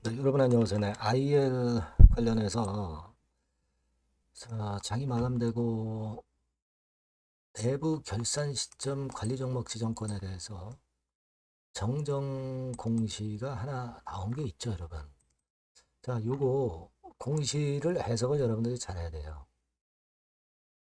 네, 여러분 안녕하세요. 네, IL 관련해서 장이 마감되고 내부 결산 시점 관리 종목 지정권에 대해서 정정 공시가 하나 나온 게 있죠, 여러분. 자, 요거 공시를 해석을 여러분들이 잘해야 돼요.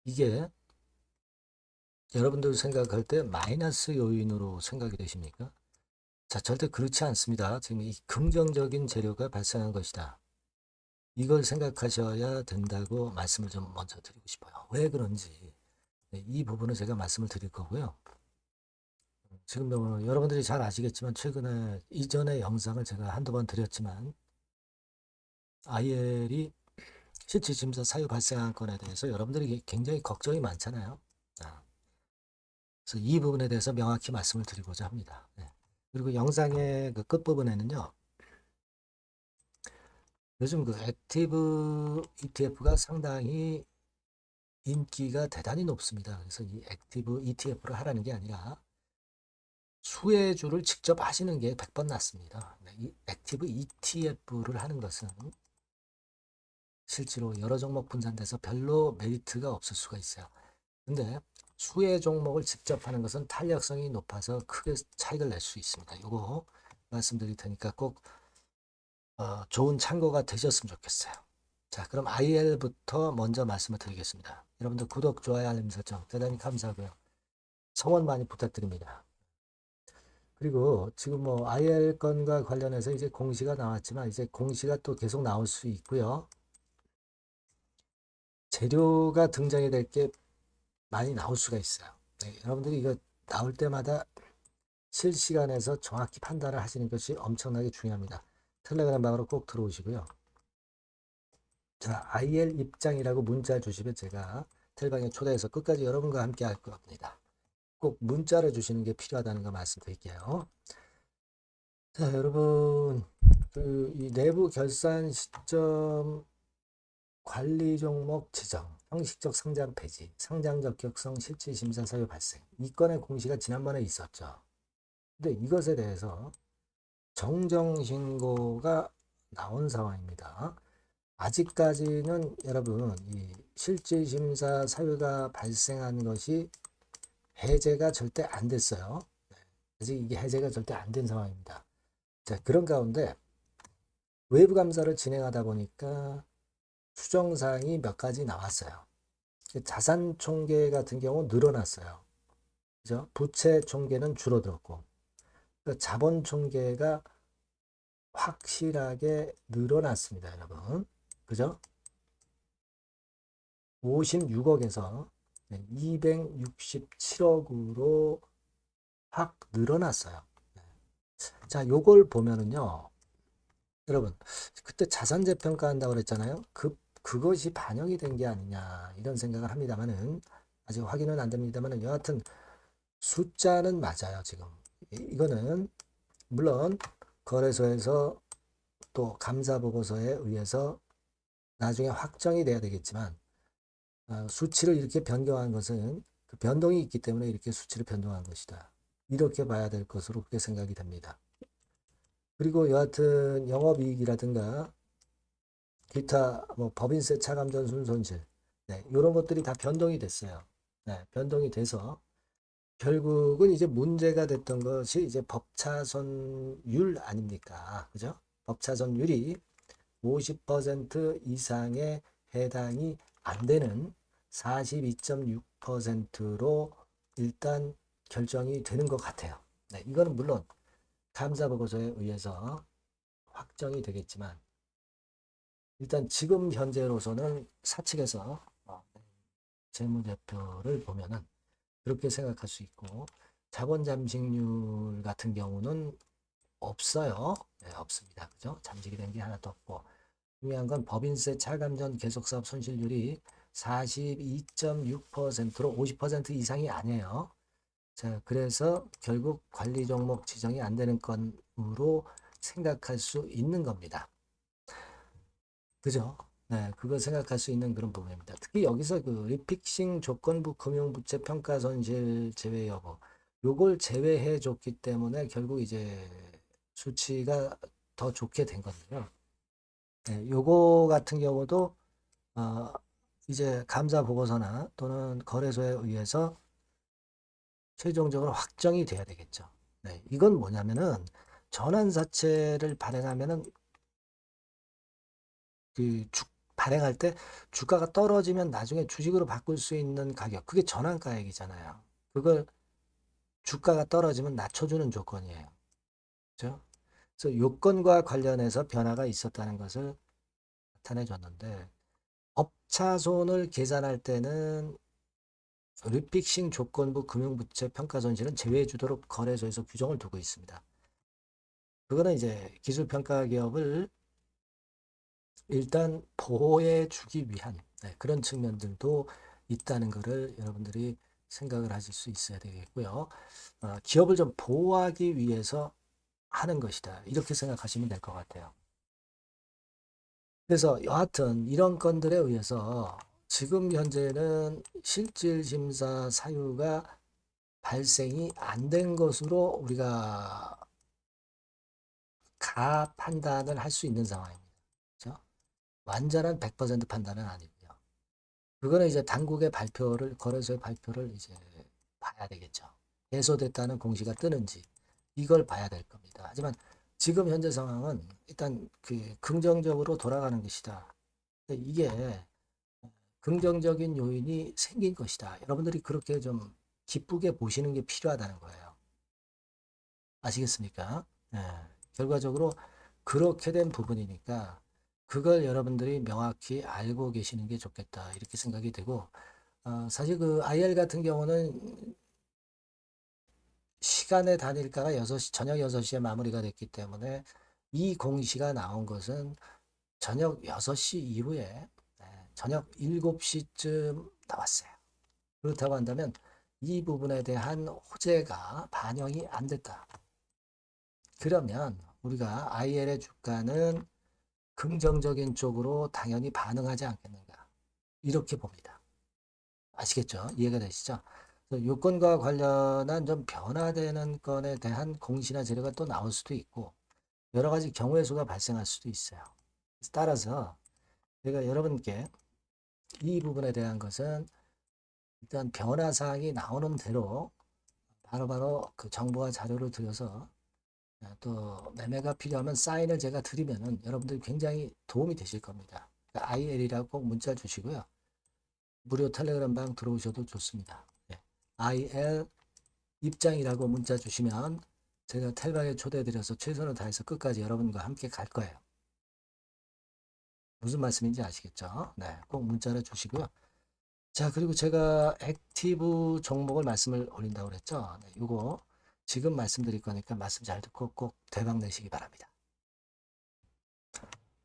이게 여러분들 생각할 때 마이너스 요인으로 생각이 되십니까? 자, 절대 그렇지 않습니다. 지금 이 긍정적인 재료가 발생한 것이다. 이걸 생각하셔야 된다고 말씀을 좀 먼저 드리고 싶어요. 왜 그런지. 네, 이 부분은 제가 말씀을 드릴 거고요. 지금 여러분들이 잘 아시겠지만 최근에 이전의 영상을 제가 한두 번 드렸지만 IL이 실질심사 사유 발생한 건에 대해서 여러분들이 굉장히 걱정이 많잖아요. 그래서 이 부분에 대해서 명확히 말씀을 드리고자 합니다. 네. 그리고 영상의 그 끝부분에는요. 요즘 그 액티브 ETF가 상당히 인기가 대단히 높습니다. 그래서 이 액티브 ETF를 하라는 게 아니라 수혜주를 직접 하시는 게 100번 낫습니다. 이 액티브 ETF를 하는 것은 실제로 여러 종목 분산돼서 별로 메리트가 없을 수가 있어요. 근데 수혜 종목을 직접 하는 것은 탄력성이 높아서 크게 차익을 낼 수 있습니다. 이거 말씀드릴 테니까 꼭 좋은 참고가 되셨으면 좋겠어요. 자, 그럼 IL부터 먼저 말씀을 드리겠습니다. 여러분들 구독, 좋아요, 알림 설정 대단히 감사하고요. 성원 많이 부탁드립니다. 그리고 지금 뭐 IR 건과 관련해서 이제 공시가 나왔지만 이제 공시가 또 계속 나올 수 있고요. 재료가 등장이 될 게 많이 나올 수가 있어요. 네, 여러분들이 이거 나올 때마다 실시간에서 정확히 판단을 하시는 것이 엄청나게 중요합니다. 텔레그램 방으로 꼭 들어오시고요. 자, IL 입장이라고 문자 주시면 제가 텔방에 초대해서 끝까지 여러분과 함께 할 겁니다. 꼭 문자를 주시는 게 필요하다는 거 말씀드릴게요. 자, 여러분, 이 내부 결산 시점 관리 종목 지정, 형식적 상장 폐지, 상장 적격성 실질 심사 사유 발생. 이 건의 공시가 지난번에 있었죠. 근데 이것에 대해서 정정 신고가 나온 상황입니다. 아직까지는 여러분 이 실질 심사 사유가 발생한 것이 해제가 절대 안 됐어요. 아직 이게 해제가 절대 안 된 상황입니다. 자, 그런 가운데 외부 감사를 진행하다 보니까 수정사항이 몇 가지 나왔어요. 자산 총계 같은 경우 늘어났어요. 그죠? 부채 총계는 줄어들었고, 자본 총계가 확실하게 늘어났습니다, 여러분. 그죠? 56억에서 267억으로 확 늘어났어요. 자, 요걸 보면은요, 여러분, 그때 자산 재평가 한다고 그랬잖아요. 그것이 반영이 된 게 아니냐, 이런 생각을 합니다만은, 아직 확인은 안 됩니다만은, 여하튼, 숫자는 맞아요, 지금. 이거는, 물론, 거래소에서 또 감사보고서에 의해서 나중에 확정이 돼야 되겠지만, 수치를 이렇게 변경한 것은 그 변동이 있기 때문에 이렇게 수치를 변동한 것이다. 이렇게 봐야 될 것으로 그렇게 생각이 됩니다. 그리고 여하튼 영업이익이라든가 기타 뭐 법인세 차감 전순 손실, 네, 이런 것들이 다 변동이 됐어요. 네, 변동이 돼서 결국은 이제 문제가 됐던 것이 이제 법차손율 아닙니까? 그죠? 법차손율이 50% 이상에 해당이 안 되는 42.6%로 일단 결정이 되는 것 같아요. 네, 이거는 물론 감사보고서에 의해서 확정이 되겠지만 일단 지금 현재로서는 사측에서 재무제표를 보면은 그렇게 생각할 수 있고 자본 잠식률 같은 경우는 없어요. 네, 없습니다. 그죠? 잠식이 된 게 하나도 없고 중요한 건 법인세 차감 전 계속사업 손실률이 42.6%로 50% 이상이 아니에요. 자, 그래서 결국 관리 종목 지정이 안 되는 건으로 생각할 수 있는 겁니다. 그죠? 네, 그걸 생각할 수 있는 그런 부분입니다. 특히 여기서 그 리픽싱 조건부 금융부채 평가 손실 제외 여부, 요걸 제외해 줬기 때문에 결국 이제 수치가 더 좋게 된 건데요. 네, 요거 같은 경우도 이제 감사 보고서나 또는 거래소에 의해서 최종적으로 확정이 돼야 되겠죠. 네, 이건 뭐냐면은 전환사채를 발행하면은 발행할 때 주가가 떨어지면 나중에 주식으로 바꿀 수 있는 가격, 그게 전환가액이잖아요. 그걸 주가가 떨어지면 낮춰주는 조건이에요. 그렇죠? 그래서 요건과 관련해서 변화가 있었다는 것을 나타내 줬는데, 법차손을 계산할 때는 리픽싱 조건부 금융부채 평가손실은 제외해 주도록 거래소에서 규정을 두고 있습니다. 그거는 이제 기술평가 기업을 일단 보호해 주기 위한 그런 측면들도 있다는 것을 여러분들이 생각을 하실 수 있어야 되겠고요. 기업을 좀 보호하기 위해서 하는 것이다. 이렇게 생각하시면 될 것 같아요. 그래서 여하튼 이런 건들에 의해서 지금 현재는 실질심사 사유가 발생이 안 된 것으로 우리가 판단을 할 수 있는 상황입니다. 그렇죠? 완전한 100% 판단은 아니고요. 그거는 이제 당국의 발표를, 거래소의 발표를 이제 봐야 되겠죠. 해소됐다는 공시가 뜨는지 이걸 봐야 될 겁니다. 하지만 지금 현재 상황은 일단 긍정적으로 돌아가는 것이다. 이게 긍정적인 요인이 생긴 것이다. 여러분들이 그렇게 좀 기쁘게 보시는 게 필요하다는 거예요. 아시겠습니까? 네. 결과적으로 그렇게 된 부분이니까 그걸 여러분들이 명확히 알고 계시는 게 좋겠다. 이렇게 생각이 되고, 사실 그 IR 같은 경우는 시간의 단일가가 저녁 6시에 마무리가 됐기 때문에 이 공시가 나온 것은 저녁 6시 이후에 저녁 7시쯤 나왔어요. 그렇다고 한다면 이 부분에 대한 호재가 반영이 안 됐다. 그러면 우리가 IL의 주가는 긍정적인 쪽으로 당연히 반응하지 않겠는가. 이렇게 봅니다. 아시겠죠? 이해가 되시죠? 요건과 관련한 좀 변화되는 건에 대한 공시나 재료가 또 나올 수도 있고 여러 가지 경우의 수가 발생할 수도 있어요. 따라서 제가 여러분께 이 부분에 대한 것은 일단 변화 사항이 나오는 대로 바로바로 그 정보와 자료를 드려서 또 매매가 필요하면 사인을 제가 드리면은 여러분들이 굉장히 도움이 되실 겁니다. IL이라고 꼭 문자 주시고요. 무료 텔레그램 방 들어오셔도 좋습니다. IL 입장이라고 문자 주시면 제가 텔방에 초대드려서 최선을 다해서 끝까지 여러분과 함께 갈 거예요. 무슨 말씀인지 아시겠죠? 네, 꼭 문자를 주시고요. 자, 그리고 제가 액티브 종목을 말씀을 올린다고 그랬죠? 네, 이거 지금 말씀드릴 거니까 말씀 잘 듣고 꼭 대박 내시기 바랍니다.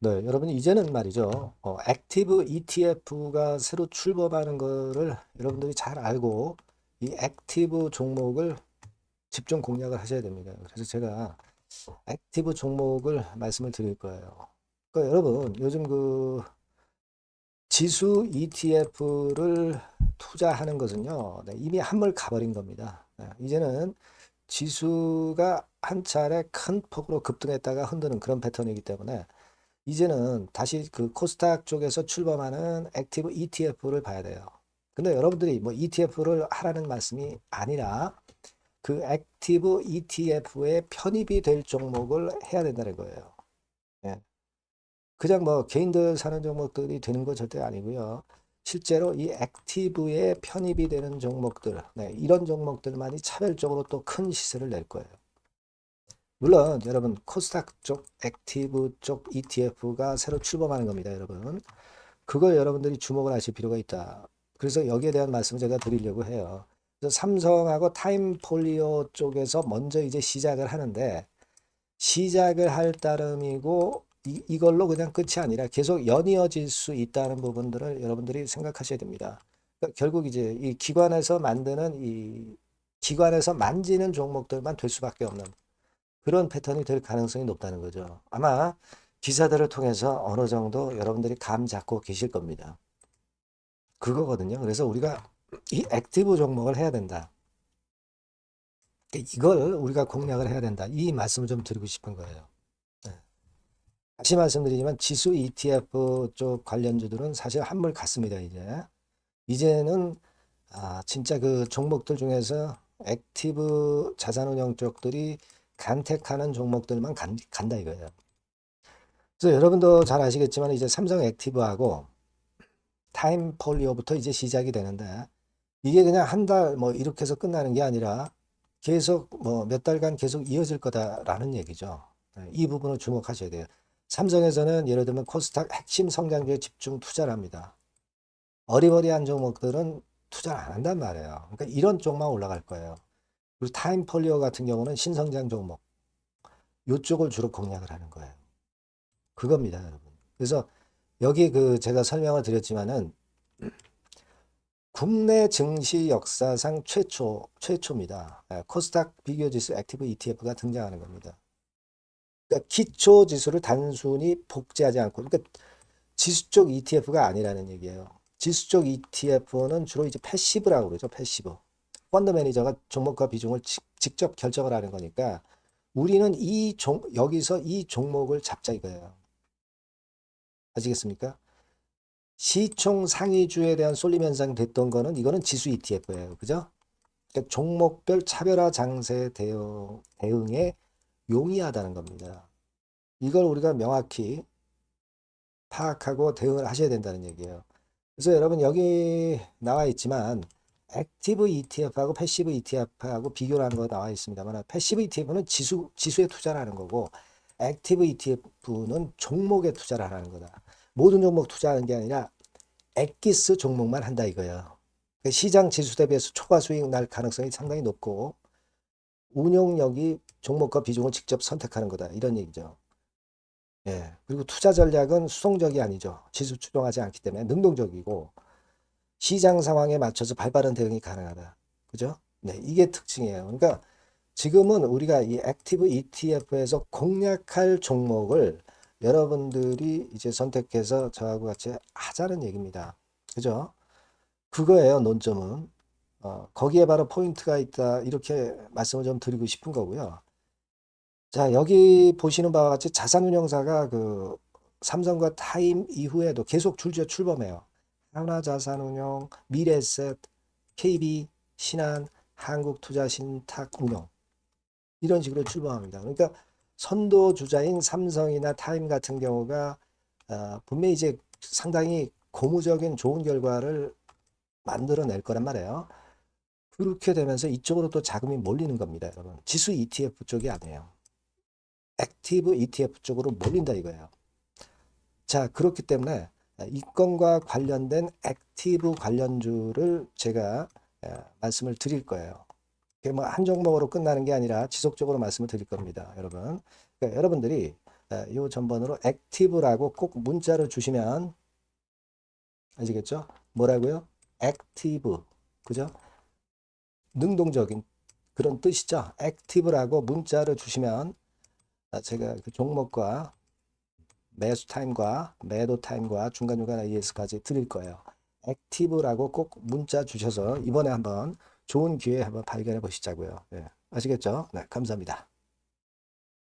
네, 여러분 이제는 말이죠. 액티브 ETF가 새로 출범하는 거를 여러분들이 잘 알고 이 액티브 종목을 집중 공략을 하셔야 됩니다. 그래서 제가 액티브 종목을 말씀을 드릴 거예요. 그러니까 여러분 요즘 그 지수 ETF를 투자하는 것은요, 이미 한물 가버린 겁니다. 이제는 지수가 한 차례 큰 폭으로 급등했다가 흔드는 그런 패턴이기 때문에 이제는 다시 그 코스닥 쪽에서 출범하는 액티브 ETF를 봐야 돼요. 근데 여러분들이 뭐 ETF를 하라는 말씀이 아니라 그 액티브 ETF에 편입이 될 종목을 해야 된다는 거예요. 예. 그냥 뭐 개인들 사는 종목들이 되는 거 절대 아니고요. 실제로 이 액티브에 편입이 되는 종목들, 이런 종목들만이 차별적으로 또 큰 시세를 낼 거예요. 물론 여러분 코스닥 쪽 액티브 쪽 ETF가 새로 출범하는 겁니다, 여러분. 그걸 여러분들이 주목을 하실 필요가 있다. 그래서 여기에 대한 말씀을 제가 드리려고 해요. 그래서 삼성하고 타임폴리오 쪽에서 먼저 이제 시작을 하는데 시작을 할 따름이고 이걸로 그냥 끝이 아니라 계속 연이어질 수 있다는 부분들을 여러분들이 생각하셔야 됩니다. 그러니까 결국 이제 이 기관에서 만드는 이 기관에서 만지는 종목들만 될 수밖에 없는 그런 패턴이 될 가능성이 높다는 거죠. 아마 기사들을 통해서 어느 정도 여러분들이 감 잡고 계실 겁니다. 그거거든요. 그래서 우리가 이 액티브 종목을 해야 된다. 이걸 우리가 공략을 해야 된다. 이 말씀을 좀 드리고 싶은 거예요. 네. 다시 말씀드리지만 지수 ETF 쪽 관련주들은 사실 한물 같습니다. 이제는 진짜 그 종목들 중에서 액티브 자산운용 쪽들이 간택하는 종목들만 간다 이거예요. 그래서 여러분도 잘 아시겠지만 이제 삼성 액티브하고 타임폴리오부터 이제 시작이 되는데 이게 그냥 한 달 뭐 이렇게 해서 끝나는 게 아니라 계속 뭐 몇 달간 계속 이어질 거다라는 얘기죠. 이 부분을 주목하셔야 돼요. 삼성에서는 예를 들면 코스닥 핵심 성장주에 집중 투자를 합니다. 어리버리한 종목들은 투자를 안 한단 말이에요. 그러니까 이런 쪽만 올라갈 거예요. 그리고 타임폴리오 같은 경우는 신성장 종목 이쪽을 주로 공략을 하는 거예요. 그겁니다, 여러분. 그래서 여기 그 제가 설명을 드렸지만은 국내 증시 역사상 최초입니다. 코스닥 비교지수 액티브 ETF가 등장하는 겁니다. 그러니까 기초 지수를 단순히 복제하지 않고, 그러니까 지수 쪽 ETF가 아니라는 얘기예요. 지수 쪽 ETF는 주로 이제 패시브라고 그러죠. 패시브. 펀드 매니저가 종목과 비중을 직접 결정을 하는 거니까 우리는 여기서 이 종목을 잡자 이거예요. 아시겠습니까? 시총 상위주에 대한 쏠림 현상 됐던 거는 이거는 지수 ETF예요. 그죠? 그러니까 종목별 차별화 장세 대응에 용이하다는 겁니다. 이걸 우리가 명확히 파악하고 대응을 하셔야 된다는 얘기예요. 그래서 여러분 여기 나와 있지만 액티브 ETF하고 패시브 ETF하고 비교를 하는 거 나와 있습니다만 패시브 ETF는 지수에 투자를 하는 거고 액티브 ETF는 종목에 투자를 하는 거다. 모든 종목 투자하는 게 아니라 엑기스 종목만 한다 이거예요. 그러니까 시장 지수 대비해서 초과 수익 날 가능성이 상당히 높고 운용력이 종목과 비중을 직접 선택하는 거다 이런 얘기죠. 예. 그리고 투자 전략은 수동적이 아니죠. 지수 추종하지 않기 때문에 능동적이고 시장 상황에 맞춰서 발빠른 대응이 가능하다. 그죠? 네, 이게 특징이에요. 그러니까 지금은 우리가 이 액티브 ETF에서 공략할 종목을 여러분들이 이제 선택해서 저하고 같이 하자는 얘기입니다. 그죠? 그거예요, 논점은. 거기에 바로 포인트가 있다. 이렇게 말씀을 좀 드리고 싶은 거고요. 자, 여기 보시는 바와 같이 자산운용사가 그 삼성과 타임 이후에도 계속 줄지어 출범해요. 하나자산운용, 미래에셋, KB, 신한, 한국투자신탁운용 이런 식으로 출범합니다. 그러니까 선도 주자인 삼성이나 타임 같은 경우가 분명히 이제 상당히 고무적인 좋은 결과를 만들어낼 거란 말이에요. 그렇게 되면서 이쪽으로 또 자금이 몰리는 겁니다, 여러분. 지수 ETF 쪽이 아니에요. 액티브 ETF 쪽으로 몰린다 이거예요. 자, 그렇기 때문에 이 건과 관련된 액티브 관련주를 제가 말씀을 드릴 거예요. 그게 뭐 한 종목으로 끝나는 게 아니라 지속적으로 말씀을 드릴 겁니다, 여러분. 그러니까 여러분들이 이 전번으로 액티브라고 꼭 문자를 주시면 아시겠죠? 뭐라고요? 액티브. 그죠? 능동적인 그런 뜻이죠. 액티브라고 문자를 주시면 제가 그 종목과 매수 타임과 매도 타임과 중간중간 AS까지 드릴 거예요. 액티브라고 꼭 문자 주셔서 이번에 한번 좋은 기회 한번 발견해 보시자고요. 네, 아시겠죠? 네, 감사합니다.